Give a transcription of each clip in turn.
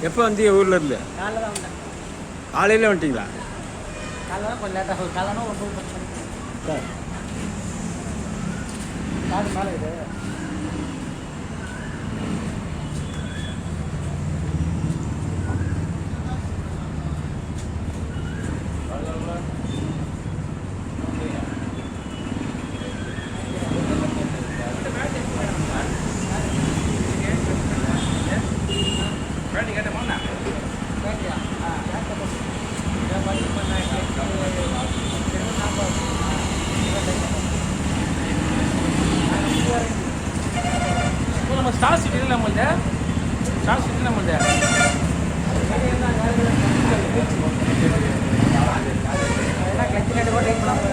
எப்போ வந்தீங்க ஊர்லேருந்து? காலைல தான் வந்தேன். காலையில் வந்துட்டீங்களா? காலைல தான் கொஞ்சம் லேட்டாக ஆகும். காலைனா ஒரு 9 சார் காடு மேலே இது. நம்ம ஸ்டார் சிட்டி நம்மள்ட்ட ஸ்டார் சிட்டி நம்மள்ட்ட கிளச்சி நட்டு கூட டைம் பண்ணாமல்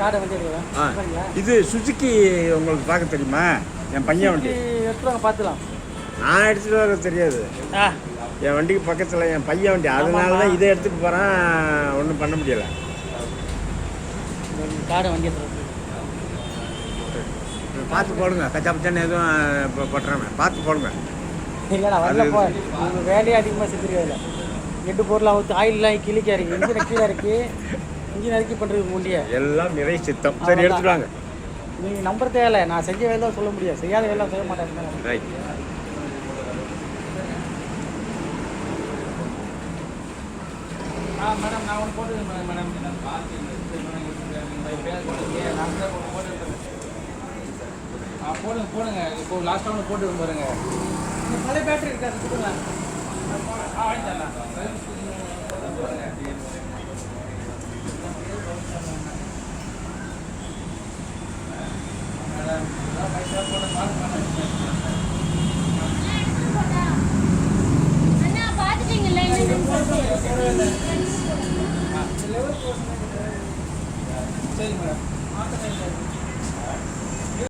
காடை வந்து இது சுசுக்கி உங்களுக்கு பார்க்க தெரியுமா? என் பையன் வண்டி எடுத்துவாங்க பார்த்துலாம். நான் எடுத்துகிட்டு வர தெரியாது. என் வண்டிக்கு பக்கத்தில் என் பையன் வண்டி, அதனால தான் இதை எடுத்துகிட்டு போகிறேன். ஒன்றும் பண்ண முடியலை. காடை வண்டி பார்த்து போடுங்க. கச்சா பச்சான்னு எதுவும் போட்டுறாம பார்த்து போடுங்க. இல்லைடா வரல போ. உங்கள் வேலையே அதிகமாக செஞ்சுருக்காதுல. 8 பொருள் அவுத்து ஆயிலெலாம் கிளிக்க இறக்கி இன்ஜினை கீழே இறக்கி இன்ஜின் இறக்கி பண்ணுறது முடிய எல்லாம் நிறை சித்தம். சரி எடுத்துட்டு வாங்க. நீங்கள் நம்பர் தேவையில்லை. நான் செஞ்ச வேலை சொல்ல முடியாது. செய்யாத வேலை செய்ய மாட்டேன். ரைட். மேடம் நான் ஒன்று போட்டு மேடம் போடுங்க. இப்போ லாஸ்ட்டாக ஒன்று போட்டு பாருங்க. பழைய பேட்டரி இருக்காது கொடுங்க. வாங்கிக்கலாம். பைசா போட